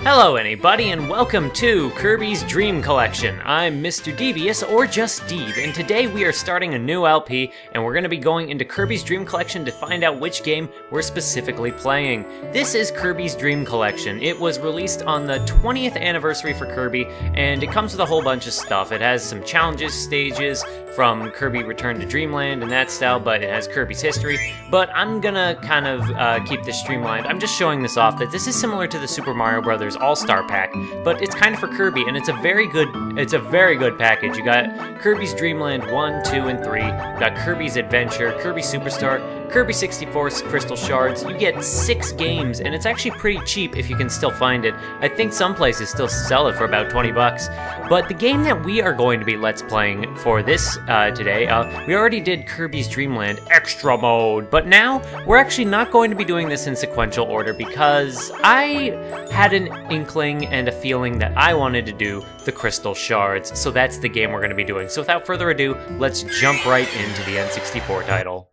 Hello anybody, and welcome to Kirby's Dream Collection. I'm Mr. Devious, or just Deeb, and today we are starting a new LP, and we're going to be going into Kirby's Dream Collection to find out which game we're specifically playing. This is Kirby's Dream Collection. It was released on the 20th anniversary for Kirby, and it comes with a whole bunch of stuff. It has some challenges, stages, from Kirby Return to Dreamland and that style, but it has Kirby's history. But I'm gonna kind of keep this streamlined. I'm just showing this off that this is similar to the Super Mario Bros. All-Star Pack, but it's kind of for Kirby, and it's a very good package. You got Kirby's Dreamland 1, 2, and 3. You got Kirby's Adventure, Kirby Superstar, Kirby 64 Crystal Shards. You get 6 games, and it's actually pretty cheap if you can still find it. I think some places still sell it for about 20 bucks. But the game that we are going to be Let's Playing for this today, we already did Kirby's Dreamland Extra Mode, but now we're actually not going to be doing this in sequential order because I had an inkling and a feeling that I wanted to do the Crystal Shards, so that's the game we're going to be doing. So without further ado, let's jump right into the N64 title.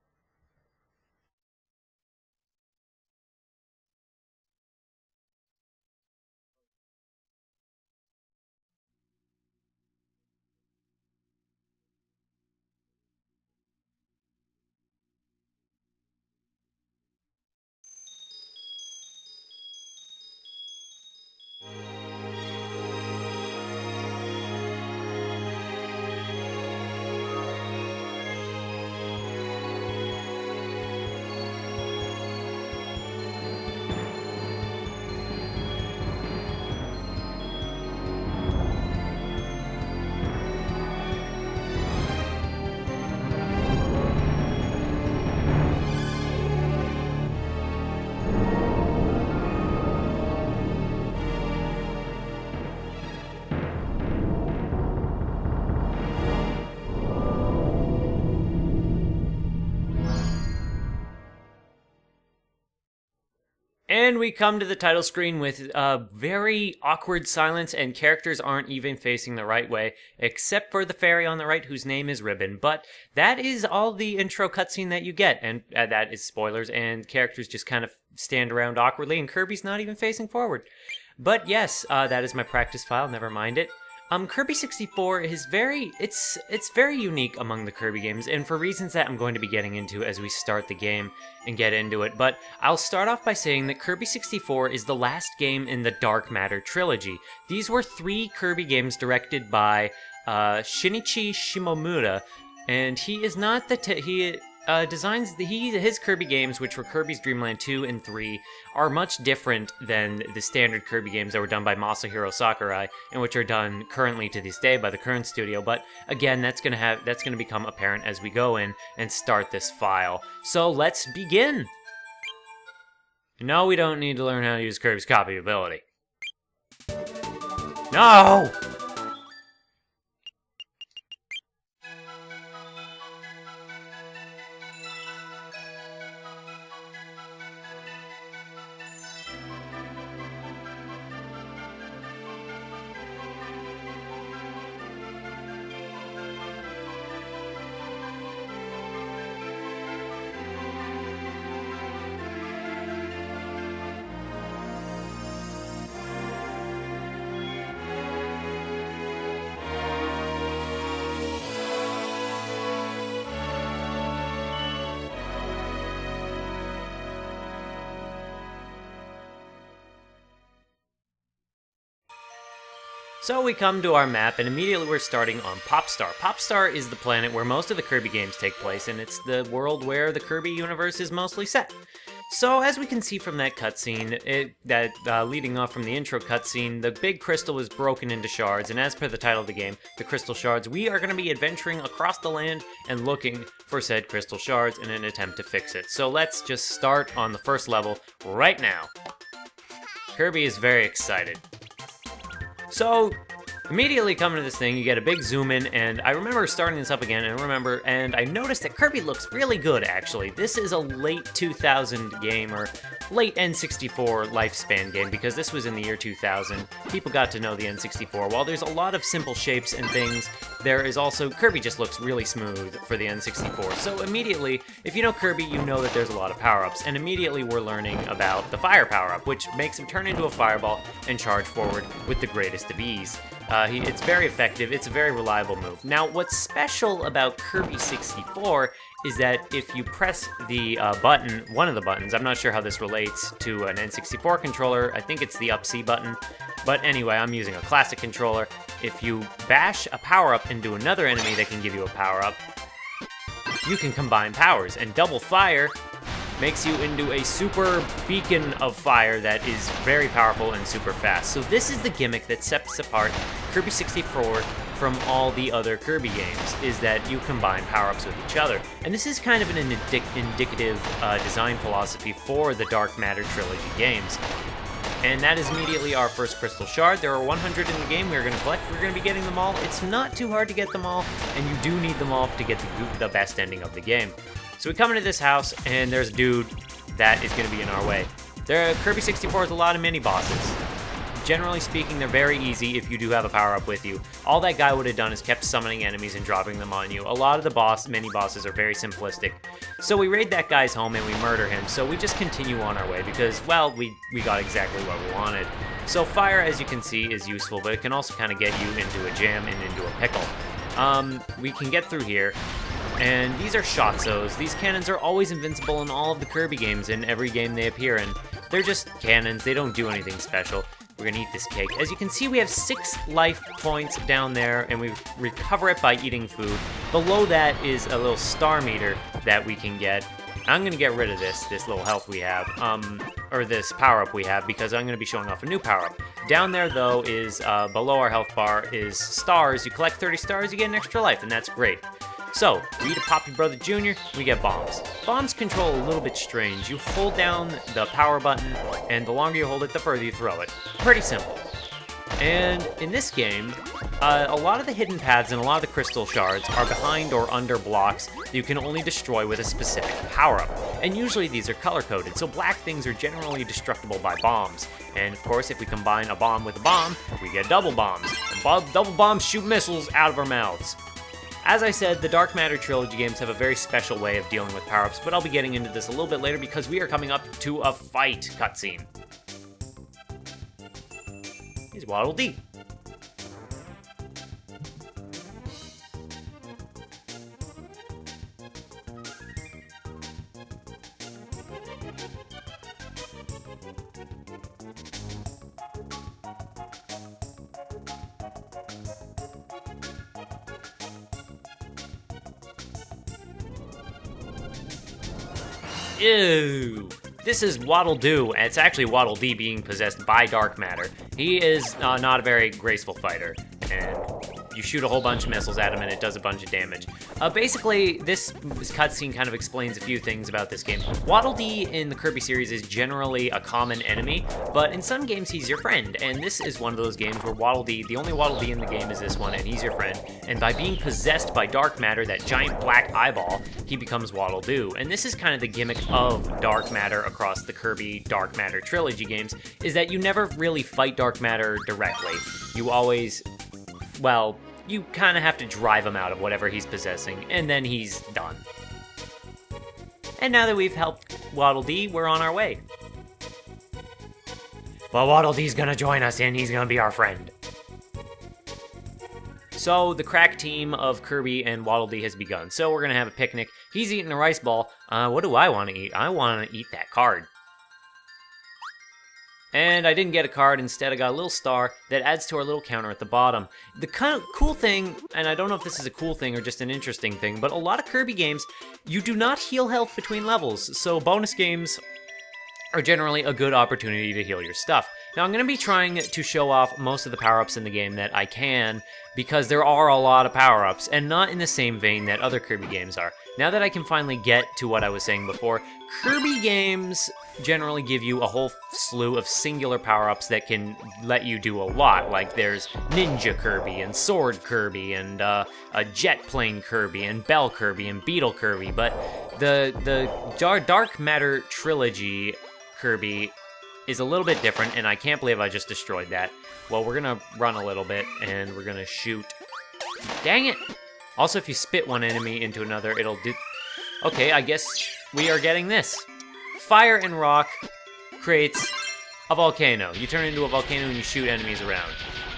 And we come to the title screen with very awkward silence, and characters aren't even facing the right way, except for the fairy on the right, whose name is Ribbon. But that is all the intro cutscene that you get, and that is spoilers, and characters just kind of stand around awkwardly, and Kirby's not even facing forward. But yes, that is my practice file, never mind it. Kirby 64 is very unique among the Kirby games, and for reasons that I'm going to be getting into as we start the game and get into it. But I'll start off by saying that Kirby 64 is the last game in the Dark Matter Trilogy. These were 3 Kirby games directed by Shinichi Shimomura, and he is not the his Kirby games, which were Kirby's Dreamland 2 and 3, are much different than the standard Kirby games that were done by Masahiro Sakurai, and which are done currently to this day by the current studio. But again, that's gonna become apparent as we go in and start this file. So let's begin. No, we don't need to learn how to use Kirby's copy ability. No! So we come to our map, and immediately we're starting on Popstar. Popstar is the planet where most of the Kirby games take place, and it's the world where the Kirby universe is mostly set. So as we can see from that cutscene, leading off from the intro cutscene, the big crystal was broken into shards, and as per the title of the game, the Crystal Shards, we are going to be adventuring across the land and looking for said Crystal Shards in an attempt to fix it. So let's just start on the first level right now. Kirby is very excited. So, immediately coming to this thing, you get a big zoom in, and I remember starting this up again, and I noticed that Kirby looks really good, actually. This is a late 2000 game, or late N64 lifespan game, because this was in the year 2000. People got to know the N64. While there's a lot of simple shapes and things, there is also, Kirby just looks really smooth for the N64. So immediately, if you know Kirby, you know that there's a lot of power-ups, and immediately we're learning about the fire power-up, which makes him turn into a fireball and charge forward with the greatest of ease. It's very effective, it's a very reliable move. Now, what's special about Kirby 64 is that if you press the button, one of the buttons, I'm not sure how this relates to an N64 controller, I think it's the up-C button, but anyway, I'm using a classic controller. If you bash a power-up into another enemy that can give you a power-up, you can combine powers, and double fire makes you into a super beacon of fire that is very powerful and super fast. So this is the gimmick that sets apart Kirby 64 from all the other Kirby games, is that you combine power-ups with each other. And this is kind of an indicative design philosophy for the Dark Matter Trilogy games. And that is immediately our first Crystal Shard. There are 100 in the game we're going to collect. We're going to be getting them all. It's not too hard to get them all, and you do need them all to get the best ending of the game. So we come into this house, and there's a dude that is going to be in our way. Kirby 64 has a lot of mini-bosses. Generally speaking, they're very easy if you do have a power-up with you. All that guy would have done is kept summoning enemies and dropping them on you. A lot of the mini-bosses are very simplistic. So we raid that guy's home and we murder him, so we just continue on our way because, well, we got exactly what we wanted. So fire, as you can see, is useful, but it can also kind of get you into a jam and into a pickle. We can get through here. And these are Shotzos. These cannons are always invincible in all of the Kirby games, in every game they appear in. They're just cannons, they don't do anything special. We're gonna eat this cake. As you can see, we have 6 life points down there, and we recover it by eating food. Below that is a little star meter that we can get. I'm gonna get rid of this little health we have, or this power-up we have, because I'm gonna be showing off a new power-up. Down there, though, is, below our health bar, is stars. You collect 30 stars, you get an extra life, and that's great. So, we eat a Poppy Brother Jr., we get bombs. Bombs control a little bit strange. You hold down the power button, and the longer you hold it, the further you throw it. Pretty simple. And in this game, a lot of the hidden paths and a lot of the crystal shards are behind or under blocks that you can only destroy with a specific power-up. And usually these are color-coded, so black things are generally destructible by bombs. And of course, if we combine a bomb with a bomb, we get double bombs. And double bombs shoot missiles out of our mouths. As I said, the Dark Matter Trilogy games have a very special way of dealing with power-ups, but I'll be getting into this a little bit later because we are coming up to a fight cutscene. Here's Waddle Dee. Ew! This is Waddle Doo, and it's actually Waddle Dee being possessed by Dark Matter. He is not a very graceful fighter, and you shoot a whole bunch of missiles at him and it does a bunch of damage. Basically, this cutscene kind of explains a few things about this game. Waddle Dee in the Kirby series is generally a common enemy, but in some games he's your friend, and this is one of those games where Waddle Dee, the only Waddle Dee in the game is this one, and he's your friend, and by being possessed by Dark Matter, that giant black eyeball, he becomes Waddle Doo. And this is kind of the gimmick of Dark Matter across the Kirby Dark Matter Trilogy games, is that you never really fight Dark Matter directly. You always, well, you kind of have to drive him out of whatever he's possessing, and then he's done. And now that we've helped Waddle Dee, we're on our way. But Waddle Dee's gonna join us, and he's gonna be our friend. So, the crack team of Kirby and Waddle Dee has begun. So, we're gonna have a picnic. He's eating a rice ball. What do I want to eat? I want to eat that card. And I didn't get a card, instead I got a little star that adds to our little counter at the bottom. The kind of cool thing, and I don't know if this is a cool thing or just an interesting thing, but a lot of Kirby games, you do not heal health between levels, so bonus games are generally a good opportunity to heal your stuff. Now I'm going to be trying to show off most of the power-ups in the game that I can, because there are a lot of power-ups, and not in the same vein that other Kirby games are. now that I can finally get to what I was saying before, Kirby games generally give you a whole slew of singular power-ups that can let you do a lot. Like there's Ninja Kirby and Sword Kirby and a Jet Plane Kirby and Bell Kirby and Beetle Kirby, but the Dark Matter Trilogy Kirby is a little bit different, and I can't believe I just destroyed that. Well, we're gonna run a little bit, and we're gonna shoot. Dang it! Also, if you spit one enemy into another, it'll do... Okay, I guess we are getting this. Fire and rock creates a volcano. You turn into a volcano and you shoot enemies around.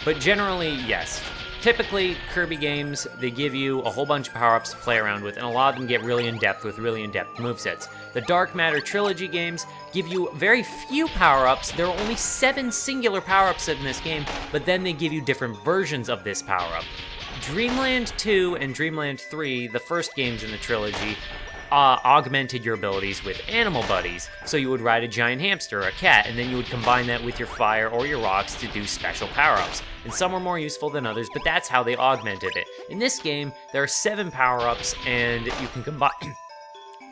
But generally, yes. Typically, Kirby games, they give you a whole bunch of power-ups to play around with, and a lot of them get really in-depth with really in-depth movesets. The Dark Matter Trilogy games give you very few power-ups. There are only 7 singular power-ups in this game, but then they give you different versions of this power-up. Dreamland 2 and Dreamland 3, the first games in the trilogy, augmented your abilities with animal buddies. So you would ride a giant hamster or a cat, and then you would combine that with your fire or your rocks to do special power-ups. And some are more useful than others, but that's how they augmented it. In this game, there are 7 power-ups, and you can combine...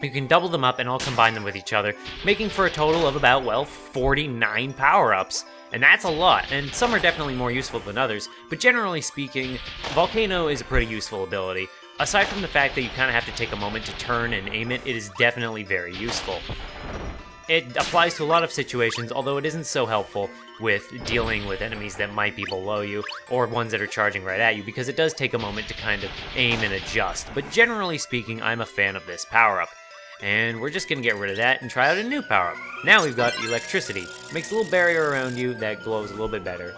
You can double them up and all combine them with each other, making for a total of about, well, 49 power-ups. And that's a lot, and some are definitely more useful than others, but generally speaking, Volcano is a pretty useful ability. Aside from the fact that you kind of have to take a moment to turn and aim it, it is definitely very useful. It applies to a lot of situations, although it isn't so helpful with dealing with enemies that might be below you, or ones that are charging right at you, because it does take a moment to kind of aim and adjust. But generally speaking, I'm a fan of this power-up. And we're just gonna get rid of that and try out a new power-up. Now we've got electricity. Makes a little barrier around you that glows a little bit better.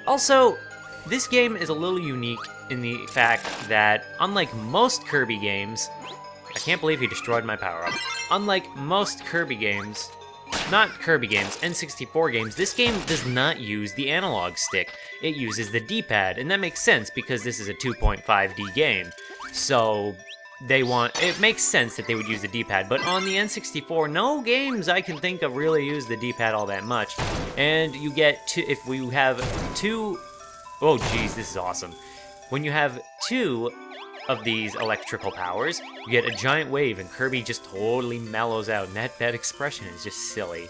Also, this game is a little unique in the fact that, unlike most Kirby games, I can't believe he destroyed my power-up. Unlike most Kirby games, not Kirby games, N64 games, this game does not use the analog stick. It uses the D-pad, and that makes sense because this is a 2.5D game. So it makes sense that they would use the D-pad, but on the N64, no games I can think of really use the D-pad all that much. And you get if we have 2, oh geez, this is awesome. When you have 2 of these electrical powers, you get a giant wave, and Kirby just totally mellows out, and that expression is just silly.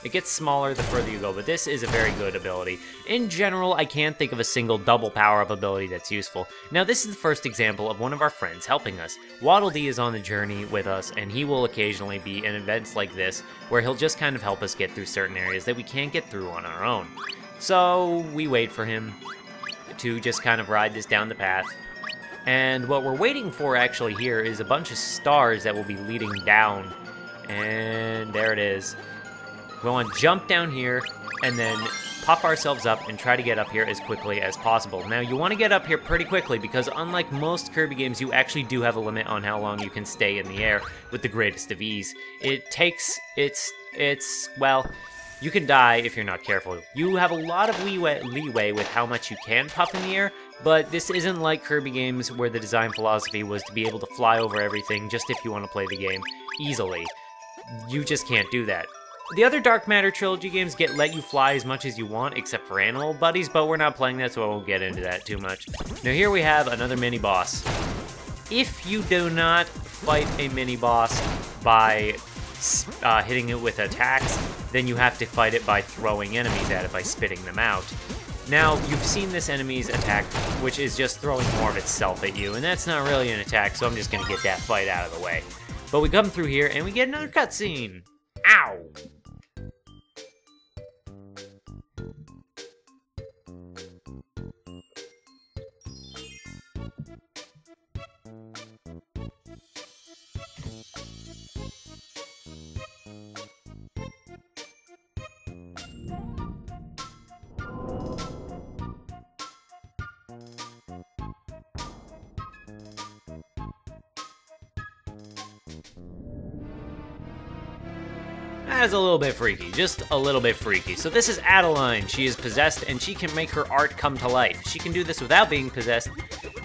It gets smaller the further you go, but this is a very good ability. In general, I can't think of a single double power-up ability that's useful. Now, this is the first example of one of our friends helping us. Waddle Dee is on the journey with us, and he will occasionally be in events like this, where he'll just kind of help us get through certain areas that we can't get through on our own. So, we wait for him to just kind of ride this down the path. And what we're waiting for actually here is a bunch of stars that will be leading down. And there it is. We want to jump down here and then pop ourselves up and try to get up here as quickly as possible. Now, you want to get up here pretty quickly because unlike most Kirby games, you actually do have a limit on how long you can stay in the air with the greatest of ease. It takes, well, you can die if you're not careful. You have a lot of leeway with how much you can puff in the air, but this isn't like Kirby games where the design philosophy was to be able to fly over everything just if you want to play the game easily. You just can't do that. The other Dark Matter Trilogy games let you fly as much as you want, except for animal buddies, but we're not playing that, so I won't get into that too much. Now here we have another mini-boss. If you do not fight a mini-boss by hitting it with attacks, then you have to fight it by throwing enemies at it, by spitting them out. Now, you've seen this enemy's attack, which is just throwing more of itself at you, and that's not really an attack, so I'm just gonna get that fight out of the way. But we come through here, and we get another cutscene! Ow! That is a little bit freaky, just a little bit freaky. So this is Adeline. She is possessed, and she can make her art come to life. She can do this without being possessed,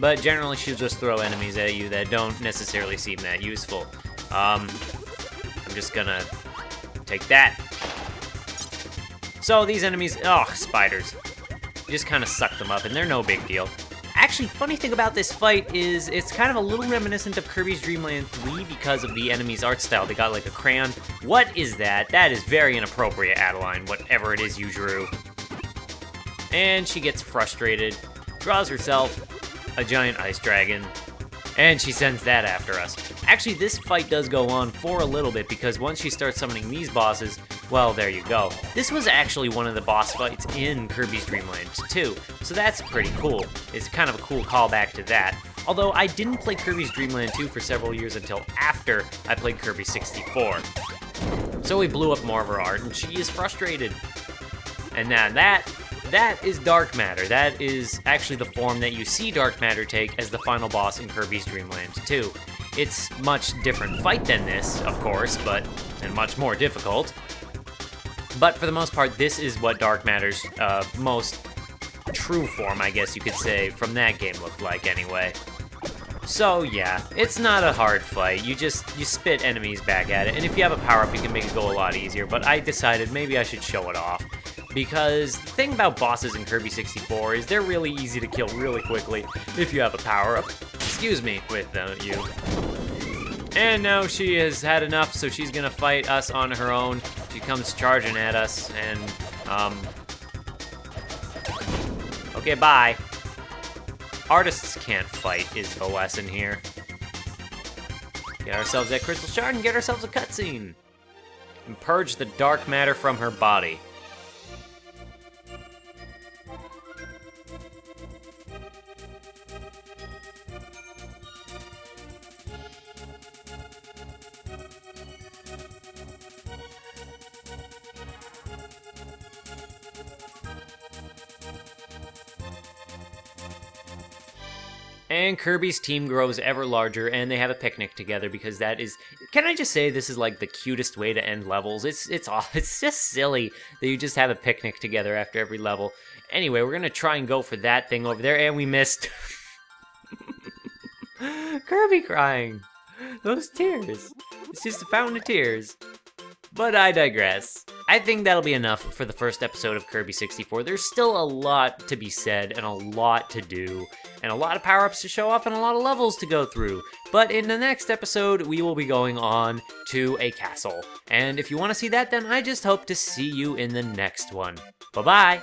but generally she'll just throw enemies at you that don't necessarily seem that useful. I'm just gonna take that. So these enemies, oh, spiders. You just kind of suck them up, and they're no big deal. Actually, funny thing about this fight is it's kind of a little reminiscent of Kirby's Dream Land 3 because of the enemy's art style. They got like a crayon. What is that? That is very inappropriate, Adeline, whatever it is you drew. And she gets frustrated, draws herself a giant ice dragon, and she sends that after us. Actually, this fight does go on for a little bit because once she starts summoning these bosses, well, there you go. This was actually one of the boss fights in Kirby's Dream Land 2, so that's pretty cool. It's kind of a cool callback to that. Although I didn't play Kirby's Dream Land 2 for several years until after I played Kirby 64. So we blew up more of her art, and she is frustrated. And now that is Dark Matter. That is actually the form that you see Dark Matter take as the final boss in Kirby's Dream Land 2. It's much different fight than this, of course, and much more difficult. But for the most part, this is what Dark Matter's most true form, I guess you could say, from that game looked like anyway. So yeah, it's not a hard fight. You spit enemies back at it, and if you have a power-up, you can make it go a lot easier, but I decided maybe I should show it off. Because the thing about bosses in Kirby 64 is they're really easy to kill really quickly if you have a power-up. Excuse me, with you. And now she has had enough, so she's gonna fight us on her own. She comes charging at us, and, okay, bye. Artists can't fight is the lesson here. Get ourselves that Crystal Shard and get ourselves a cutscene. And purge the dark matter from her body. And Kirby's team grows ever larger, and they have a picnic together because that is... Can I just say this is like the cutest way to end levels? It's just silly that you just have a picnic together after every level. Anyway, we're gonna try and go for that thing over there, and we missed. Kirby crying. Those tears. It's just a fountain of tears. But I digress. I think that'll be enough for the first episode of Kirby 64. There's still a lot to be said and a lot to do, and a lot of power-ups to show off and a lot of levels to go through. But in the next episode, we will be going on to a castle. And if you want to see that, then I just hope to see you in the next one. Bye-bye!